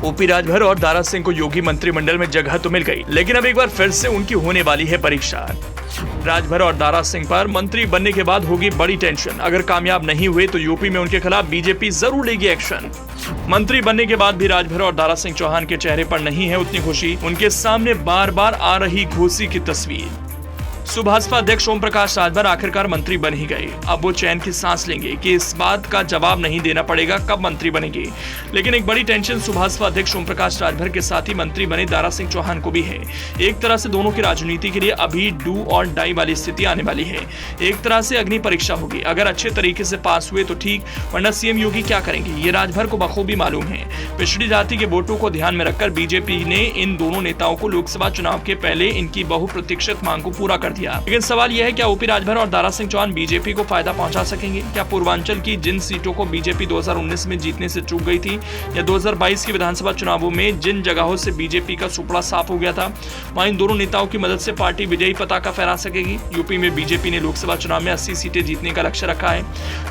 OP Rajbhar और दारा सिंह को योगी मंत्रिमंडल में जगह तो मिल गई, लेकिन अब एक बार फिर से उनकी होने वाली है परीक्षा। राजभर और दारा सिंह पर मंत्री बनने के बाद होगी बड़ी टेंशन। अगर कामयाब नहीं हुए तो यूपी में उनके खिलाफ बीजेपी जरूर लेगी एक्शन। मंत्री बनने के बाद भी राजभर और दारा सिंह चौहान के चेहरे पर नहीं है उतनी खुशी। उनके सामने बार बार आ रही घोसी की तस्वीर। सुभाषपा अध्यक्ष ओम प्रकाश राजभर आखिरकार मंत्री बन ही गए। अब वो चैन की सांस लेंगे कि इस बात का जवाब नहीं देना पड़ेगा कब मंत्री बनेंगे। लेकिन एक बड़ी टेंशन सुभाषपा अध्यक्ष ओम प्रकाश राजभर के साथ ही मंत्री बने दारा सिंह चौहान को भी है। एक तरह से दोनों की राजनीति के लिए अभी डू और डाई वाली स्थिति आने वाली है। एक तरह से अग्नि परीक्षा होगी। अगर अच्छे तरीके से पास हुए तो ठीक, वरना सीएम योगी क्या करेंगे ये राजभर को बखूबी मालूम है। पिछड़ी जाति के वोटों को ध्यान में रखकर बीजेपी ने इन दोनों नेताओं को लोकसभा चुनाव के पहले इनकी बहुप्रतीक्षित मांग को पूरा कर दिया। लेकिन सवाल यह है, क्या ओपी राजभर और दारा सिंह चौहान बीजेपी को फायदा पहुंचा सकेंगे? क्या पूर्वांचल की जिन सीटों को बीजेपी 2019 में जीतने से चूक गई थी, या 2022 के विधानसभा चुनावों में जिन जगहों से बीजेपी का सुपड़ा साफ हो गया था, वहां इन दोनों नेताओं की मदद से पार्टी विजयी पताका फहरा सकेगी? यूपी में बीजेपी ने लोकसभा चुनाव में 80 सीटें जीतने का लक्ष्य रखा है।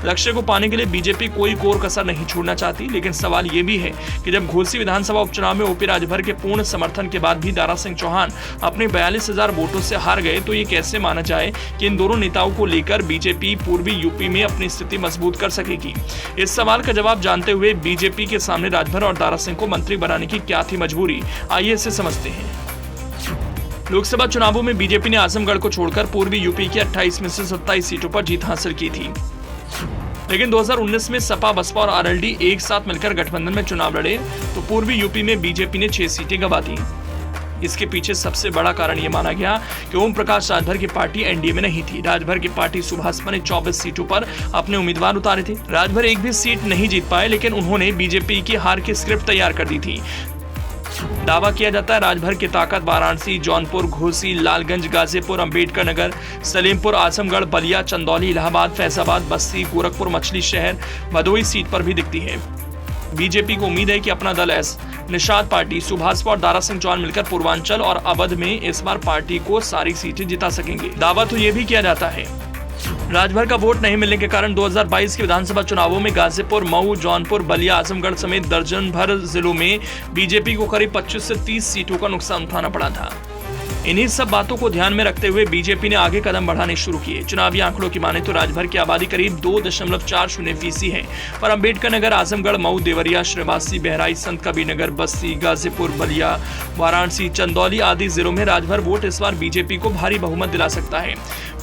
लक्ष्य को पाने के लिए बीजेपी कोई कोर कसर नहीं छोड़ना चाहती। लेकिन सवाल यह भी है कि जब घोसी विधानसभा उपचुनाव में ओपी राजभर के पूर्ण समर्थन के बाद भी दारा सिंह चौहान अपने 42,000 वोटों से हार गए, तो ये कैसे माना जाए कि इन दोनों नेताओं को लेकर बीजेपी पूर्वी यूपी में अपनी स्थिति मजबूत कर सकेगी? इस सवाल का जवाब जानते हुए बीजेपी के सामने राजभर और दारा सिंह को मंत्री बनाने की क्या थी मजबूरी, आइए इसे समझते हैं। लोकसभा चुनावों में बीजेपी ने आजमगढ़ को छोड़कर पूर्वी यूपी की 28 में से 27 सीटों पर जीत हासिल की थी। लेकिन 2019 में सपा, बसपा और आरएलडी एक साथ मिलकर गठबंधन में चुनाव लड़े तो पूर्वी यूपी में बीजेपी ने 6 सीटें गंवा दी। इसके पीछे सबसे बड़ा कारण यह माना गया कि ओम प्रकाश राजभर की पार्टी एनडीए में नहीं थी। राजभर की पार्टी सुभाषपा ने 24 सीटों पर अपने उम्मीदवार उतारे थे। राजभर एक भी सीट नहीं जीत पाए, लेकिन उन्होंने बीजेपी की हार की स्क्रिप्ट तैयार कर दी थी। दावा किया जाता है राजभर की ताकत वाराणसी, जौनपुर, घोसी, लालगंज, गाजीपुर, अंबेडकर नगर, सलेमपुर, आजमगढ़, बलिया, चंदौली, इलाहाबाद, फैजाबाद, बस्ती, गोरखपुर, मछली शहर, भदोही सीट पर भी दिखती है। बीजेपी को उम्मीद है कि अपना दल एस निषाद पार्टी सुभाषपा और दारा सिंह चौहान मिलकर पूर्वांचल और अवध में इस बार पार्टी को सारी सीटें जिता सकेंगे। दावा तो यह भी किया जाता है राजभर का वोट नहीं मिलने के कारण 2022 के विधानसभा चुनावों में गाजीपुर, मऊ, जौनपुर, बलिया, आजमगढ़ समेत दर्जन भर जिलों में बीजेपी को करीब 25 से 30 सीटों का नुकसान उठाना पड़ा था। इन्हीं सब बातों को ध्यान में रखते हुए बीजेपी ने आगे कदम बढ़ाने शुरू किए। चुनावी आंकड़ों की माने तो राजभर की आबादी करीब 2.40% है, पर अंबेडकर नगर, आजमगढ़, मऊ, देवरिया, श्रीवासी, बहराइच, संत कबीर नगर, बस्ती, गाजीपुर, बलिया, वाराणसी, चंदौली आदि जिलों में राजभर वोट इस बार बीजेपी को भारी बहुमत दिला सकता है।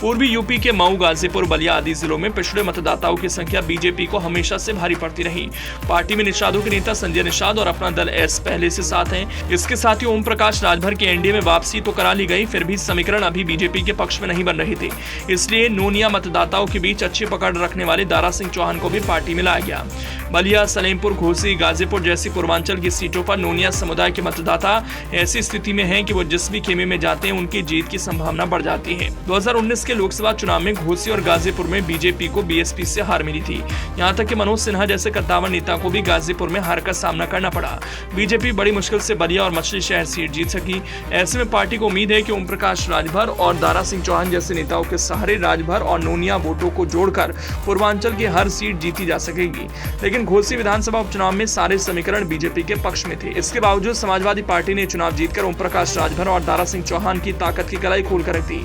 पूर्वी यूपी के मऊ, गाजीपुर, बलिया आदि जिलों में पिछड़े मतदाताओं की संख्या बीजेपी को हमेशा से भारी पड़ती रही। पार्टी में निषादों के नेता संजय निषाद और अपना दल एस पहले से साथ हैं। इसके साथ ही ओम प्रकाश राजभर की एनडीए में वापसी तो करा ली गई, फिर भी समीकरण अभी बीजेपी के पक्ष में नहीं बन रहे थे। इसलिए नोनिया मतदाताओं के बीच अच्छी पकड़ रखने वाले दारा सिंह चौहान को भी पार्टी में लाया गया। बलिया, सलेमपुर, घोसी, गाजीपुर जैसी पूर्वांचल की सीटों पर नोनिया समुदाय के मतदाता ऐसी स्थिति में हैं कि वो जिस भी खेमे में जाते हैं उनकी जीत की संभावना बढ़ जाती है। 2019 के लोकसभा चुनाव में घोसी और गाजीपुर में बीजेपी को बीएसपी से हार मिली थी। यहाँ तक कि मनोज सिन्हा जैसे कद्दावर नेता को भी गाजीपुर में हार का सामना करना पड़ा। बीजेपी बड़ी मुश्किल से बलिया और मछली शहर सीट जीत सकी। ऐसे में पार्टी को उम्मीद है कि ओम प्रकाश राजभर और दारा सिंह चौहान जैसे नेताओं के सहारे राजभर और नोनिया वोटों को जोड़कर पूर्वांचल की हर सीट जीती जा सकेगी। लेकिन घोसी विधानसभा उपचुनाव में सारे समीकरण बीजेपी के पक्ष में थे। इसके बावजूद समाजवादी पार्टी ने चुनाव जीतकर ओम प्रकाश राजभर और दारा सिंह चौहान की ताकत की कलाई खोल कर रख दी।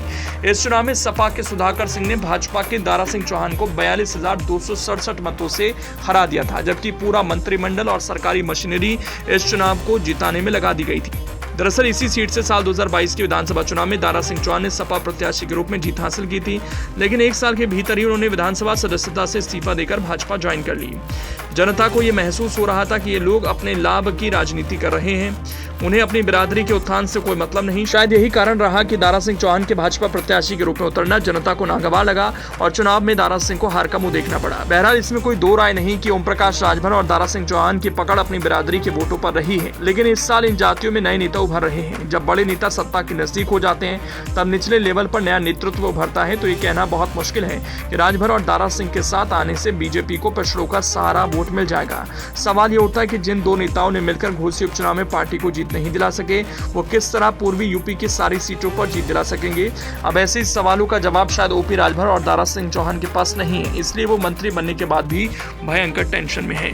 इस चुनाव में सपा के सुधाकर सिंह ने भाजपा के दारा सिंह चौहान को 42,267 मतों से हरा दिया था, जबकि पूरा मंत्रिमंडल और सरकारी मशीनरी इस चुनाव को जिताने में लगा दी गई थी। दरअसल इसी सीट से साल 2022 के विधानसभा चुनाव में दारा सिंह चौहान ने सपा प्रत्याशी के रूप में जीत हासिल की थी, लेकिन एक साल के भीतर ही उन्होंने विधानसभा सदस्यता से इस्तीफा देकर भाजपा ज्वाइन कर ली। जनता को यह महसूस हो रहा था कि ये लोग अपने लाभ की राजनीति कर रहे हैं, उन्हें अपनी बिरादरी के उत्थान से कोई मतलब नहीं। शायद यही कारण रहा कि दारा सिंह चौहान के भाजपा प्रत्याशी के रूप में उतरना जनता को नागवार लगा और चुनाव में दारा सिंह को हार का मुंह देखना पड़ा। बहरहाल इसमें कोई दो राय नहीं कि ओम प्रकाश राजभर और दारा सिंह चौहान की पकड़ अपनी बिरादरी के वोटों पर रही है। लेकिन इस साल इन जातियों में नए नेता उभर रहे हैं। जब बड़े नेता सत्ता के नजदीक हो जाते हैं तब निचले लेवल पर नया नेतृत्व उभरता है। तो ये कहना बहुत मुश्किल है कि राजभर और दारा सिंह के साथ आने से बीजेपी को पिछड़ों का सहारा वोट मिल जाएगा। सवाल ये उठता है कि जिन दो नेताओं ने मिलकर घोसी उपचुनाव में पार्टी को जीत नहीं दिला सके, वो किस तरह पूर्वी यूपी की सारी सीटों पर जीत दिला सकेंगे। अब ऐसे सवालों का जवाब शायद ओपी राजभर और दारा सिंह चौहान के पास नहीं है, इसलिए वो मंत्री बनने के बाद भी भयंकर टेंशन में है।